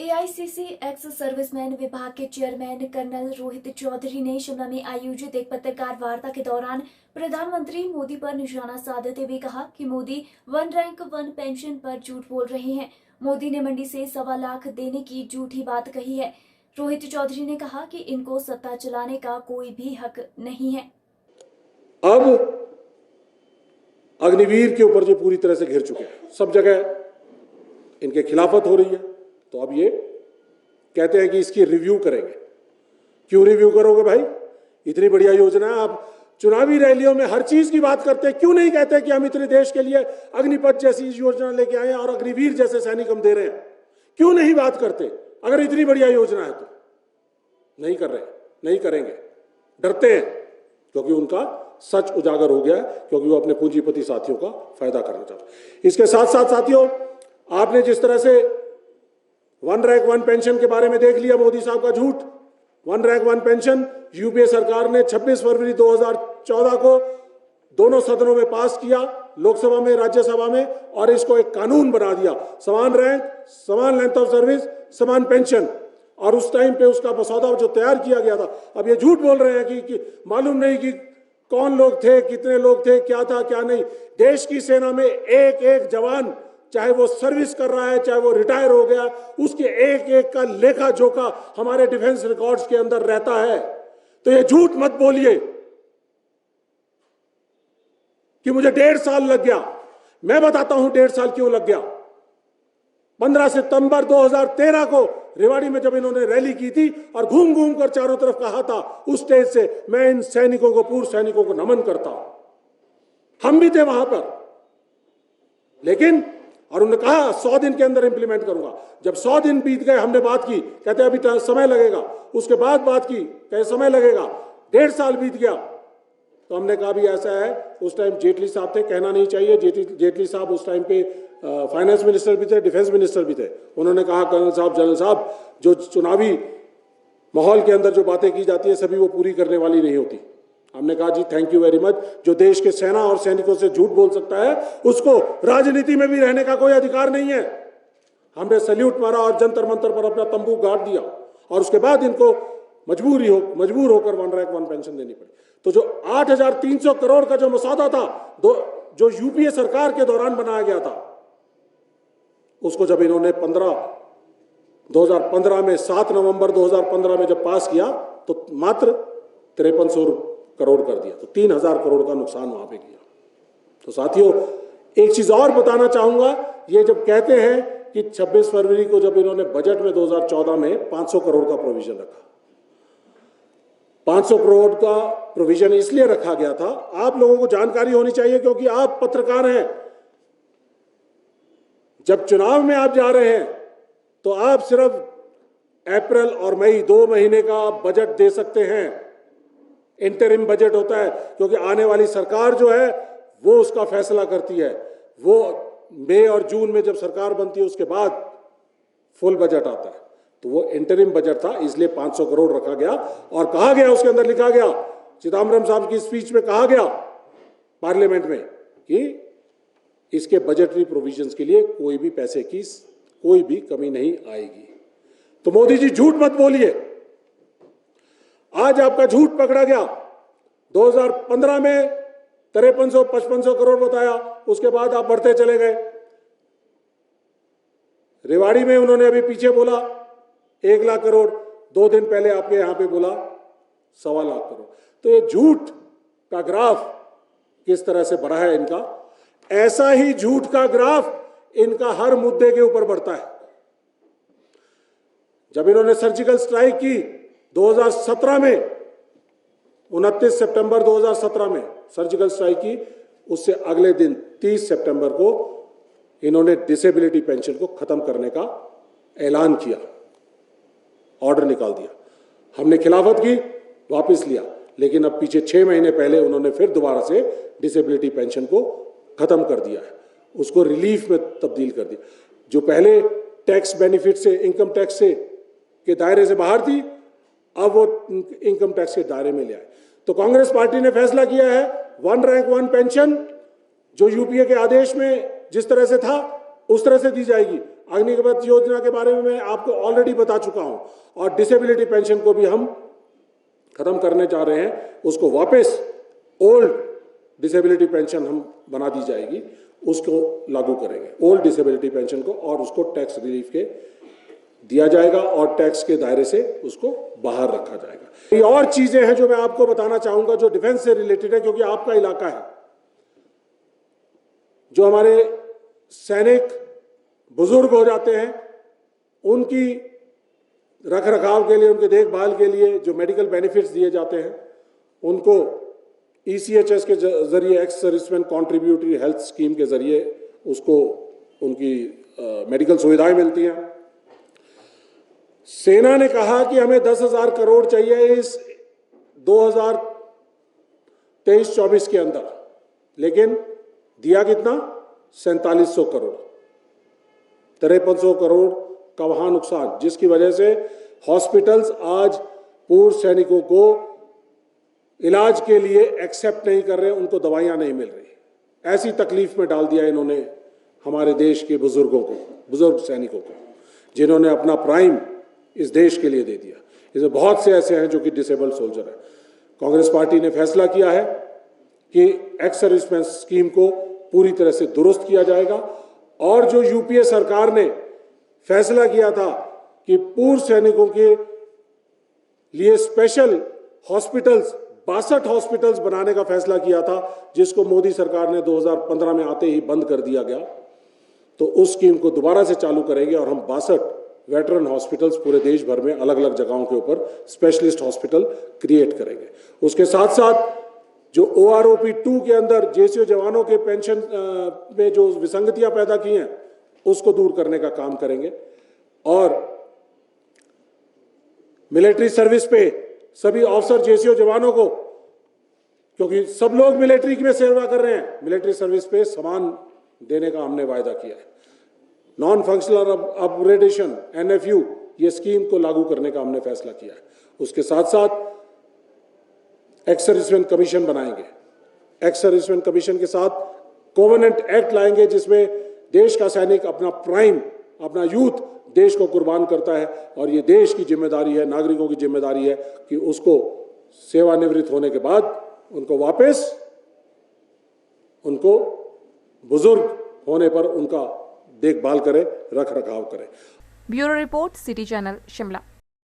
AICC ex serviceman विभाग के chairman colonel Rohit Chaudhary ने शिमला में आयोजित एक पत्रकार वार्ता के दौरान प्रधानमंत्री मोदी पर निशाना साधते हुए कहा कि Modi one rank one pension पर झूठ बोल रहे हैं। मोदी ने मंडी से 1.25 लाख देने की झूठी बात कही है। रोहित चौधरी ने कहा कि इनको सत्ता चलाने का कोई भी हक नहीं है। अब अग्निवीर के ऊपर जो पूरी तरह से घिर चुके हैं, सब जगह इनके खिलाफत हो रही है, तो अब ये कहते हैं कि इसकी रिव्यू करेंगे। क्यों रिव्यू करोगे भाई? इतनी बढ़िया योजना है, आप चुनावी रैलियों में हर चीज की बात करते हैं, क्यों नहीं कहते कि हम इतने देश के लिए अग्निपथ जैसी योजना लेके आए हैं और अग्निवीर जैसे सैनिक हम दे रहे हैं? क्यों नहीं बात करते? अगर इतनी बढ़िया योजना है तो नहीं कर रहे, नहीं करेंगे, डरते हैं क्योंकि उनका सच उजागर हो गया है, क्योंकि वो अपने पूंजीपति साथियों का फायदा करना चाहते हैं। इसके साथ साथ साथियों, आपने जिस तरह से वन रैंक वन पेंशन के बारे में देख लिया मोदी साहब का झूठ। One rank one pension UPA सरकार ने 26 फरवरी 2014 को दोनों सदनों में पास किया, लोकसभा में, राज्यसभा में, और इसको एक कानून बना दिया। समान रैंक, समान लेंथ ऑफ सर्विस, समान पेंशन। और उस टाइम पे उसका मसौदा जो तैयार किया गया था, अब ये झूठ बोल रहे हैं कि मालूम नहीं कि कौन लोग थे, कितने लोग थे, क्या था क्या नहीं। देश की सेना में एक एक जवान, चाहे वो सर्विस कर रहा है, चाहे वो रिटायर हो गया, उसके एक एक का लेखा जोखा हमारे डिफेंस रिकॉर्ड्स के अंदर रहता है। तो ये झूठ मत बोलिए कि मुझे 1.5 साल लग गया। मैं बताता हूं 1.5 साल क्यों लग गया। 15 सितंबर 2013 को रेवाड़ी में जब इन्होंने रैली की थी और घूम घूम कर चारों तरफ कहा था उस स्टेज से, मैं इन सैनिकों को, पूर्व सैनिकों को नमन करता हूं। हम भी थे वहां पर, लेकिन और उन्होंने कहा 100 दिन के अंदर इंप्लीमेंट करूंगा। जब 100 दिन बीत गए, हमने बात की, कहते अभी समय लगेगा। उसके बाद बात की, कहते समय लगेगा। 1.5 साल बीत गया, तो हमने कहा भी ऐसा है। उस टाइम जेटली साहब थे, कहना नहीं चाहिए, जेटली साहब उस टाइम पे फाइनेंस मिनिस्टर भी थे, डिफेंस मिनिस्टर भी थे। उन्होंने कहा, कर्नल साहब, जनरल साहब, जो चुनावी माहौल के अंदर जो बातें की जाती है सभी वो पूरी करने वाली नहीं होती। हमने कहा जी थैंक यू वेरी मच। जो देश के सेना और सैनिकों से झूठ बोल सकता है उसको राजनीति में भी रहने का कोई अधिकार नहीं है। हमने सैल्यूट मारा और जंतर मंतर पर अपना तंबू गाड़ दिया, और उसके बाद इनको मजबूर होकर वन रैंक वन पेंशन देनी पड़ी। तो जो 8,300 करोड़ का जो मसौदा था, जो यूपीए सरकार के दौरान बनाया गया था, उसको जब इन्होंने 2015 में 7 नवंबर 2015 में जब पास किया तो मात्र 5300 करोड़ कर दिया। तो 3000 करोड़ का नुकसान वहां पे किया। तो साथियों, एक चीज और बताना चाहूंगा, ये जब कहते हैं कि 26 फरवरी को जब इन्होंने बजट में 2014 में 500 करोड़ का प्रोविजन रखा, 500 करोड़ का प्रोविजन इसलिए रखा गया था, आप लोगों को जानकारी होनी चाहिए क्योंकि आप पत्रकार हैं। जब चुनाव में आप जा रहे हैं तो आप सिर्फ अप्रैल और मई 2 महीने का बजट दे सकते हैं। इंटरिम बजट होता है, क्योंकि आने वाली सरकार जो है वो उसका फैसला करती है। वो मई और जून में जब सरकार बनती है उसके बाद फुल बजट आता है। तो वो इंटरिम बजट था, इसलिए 500 करोड़ रखा गया। और कहा गया, उसके अंदर लिखा गया, चिदम्बरम साहब की स्पीच में कहा गया पार्लियामेंट में कि इसके बजटरी प्रोविजंस के लिए कोई भी पैसे की कोई भी कमी नहीं आएगी। तो मोदी जी झूठ मत बोलिए। आज आपका झूठ पकड़ा गया। 2015 में 5300-5500 करोड़ बताया, उसके बाद आप बढ़ते चले गए। रेवाड़ी में उन्होंने अभी पीछे बोला 1 लाख करोड़, 2 दिन पहले आपके यहां पे बोला 1.25 लाख करोड़। तो ये झूठ का ग्राफ किस तरह से बढ़ा है इनका, ऐसा ही झूठ का ग्राफ इनका हर मुद्दे के ऊपर बढ़ता है। जब इन्होंने सर्जिकल स्ट्राइक की 2017 में, 29 सितंबर 2017 में सर्जिकल स्ट्राइक की, उससे अगले दिन 30 सितंबर को इन्होंने डिसेबिलिटी पेंशन को खत्म करने का ऐलान किया, ऑर्डर निकाल दिया। हमने खिलाफत की, वापस लिया, लेकिन अब पीछे 6 महीने पहले उन्होंने फिर दोबारा से डिसेबिलिटी पेंशन को खत्म कर दिया है, उसको रिलीफ में तब्दील कर दिया। जो पहले टैक्स बेनिफिट से, इनकम टैक्स से के दायरे से बाहर थी, अब वो इनकम टैक्स के दायरे में ले आए। तो कांग्रेस पार्टी ने फैसला किया है वन रैंक वन पेंशन जो यूपीए के आदेश में जिस तरह से था उस तरह से दी जाएगी। अग्निपथ योजना के बारे में मैं आपको ऑलरेडी बता चुका हूं, और डिसेबिलिटी पेंशन को भी हम खत्म करने जा रहे हैं। उसको वापस ओल्ड डिसेबिलिटी पेंशन हम बना दी जाएगी, उसको लागू करेंगे ओल्ड डिसेबिलिटी पेंशन को, और उसको टैक्स रिलीफ के दिया जाएगा और टैक्स के दायरे से उसको बाहर रखा जाएगा। ये और चीजें हैं जो मैं आपको बताना चाहूंगा जो डिफेंस से रिलेटेड है, क्योंकि आपका इलाका है। जो हमारे सैनिक बुजुर्ग हो जाते हैं, उनकी रख रखाव के लिए, उनके देखभाल के लिए जो मेडिकल बेनिफिट्स दिए जाते हैं, उनको ECHS के जरिए, ex serviceman contributory health scheme के जरिए उसको उनकी मेडिकल सुविधाएं मिलती हैं। सेना ने कहा कि हमें 10,000 करोड़ चाहिए इस 2023-24 के अंदर, लेकिन दिया कितना? 4700 करोड़। 5300 करोड़ का वहां नुकसान, जिसकी वजह से हॉस्पिटल्स आज पूर्व सैनिकों को इलाज के लिए एक्सेप्ट नहीं कर रहे, उनको दवाइयां नहीं मिल रही। ऐसी तकलीफ में डाल दिया इन्होंने हमारे देश के बुजुर्गों को, बुजुर्ग सैनिकों को, जिन्होंने अपना प्राइम इस देश के लिए दे दिया। इसमें बहुत से ऐसे हैं जो कि डिसेबल्ड सोल्जर हैं। कांग्रेस पार्टी ने फैसला किया है कि एक्स सर्विसमैन स्कीम को पूरी तरह से दुरुस्त किया जाएगा, और जो यूपीए सरकार ने फैसला किया था कि पूर्व सैनिकों के लिए स्पेशल हॉस्पिटल्स, 62 हॉस्पिटल्स बनाने का फैसला किया था, जिसको मोदी सरकार ने 2015 में आते ही बंद कर दिया गया, तो उस स्कीम को दोबारा से चालू करेंगे और हम 62 वेटरन हॉस्पिटल्स पूरे देश भर में अलग अलग जगहों के ऊपर स्पेशलिस्ट हॉस्पिटल क्रिएट करेंगे। उसके साथ साथ जो OROP 2 के अंदर जेसीओ जवानों के पेंशन में जो विसंगतियां पैदा की हैं, उसको दूर करने का काम करेंगे, और मिलिट्री सर्विस पे सभी ऑफिसर जेसीओ जवानों को, क्योंकि सब लोग मिलिट्री में सेवा कर रहे हैं, मिलिट्री सर्विस पे समान देने का हमने वायदा किया है। नॉन फंक्शनल अपग्रेडेशन NFU, ये स्कीम को लागू करने का हमने फैसला किया है। उसके साथ साथ एक्स सर्विसमैन कमीशन बनाएंगे। एक्स सर्विसमैन कमीशन के साथ कोवेनेंट एक्ट लाएंगे, जिसमें देश का सैनिक अपना प्राइम, अपना यूथ देश को कुर्बान करता है, और ये देश की जिम्मेदारी है, नागरिकों की जिम्मेदारी है कि उसको सेवानिवृत्त होने के बाद उनको वापस, उनको बुजुर्ग होने पर उनका देखभाल करे, रख रखाव करे। Bureau report, city channel, Shimla.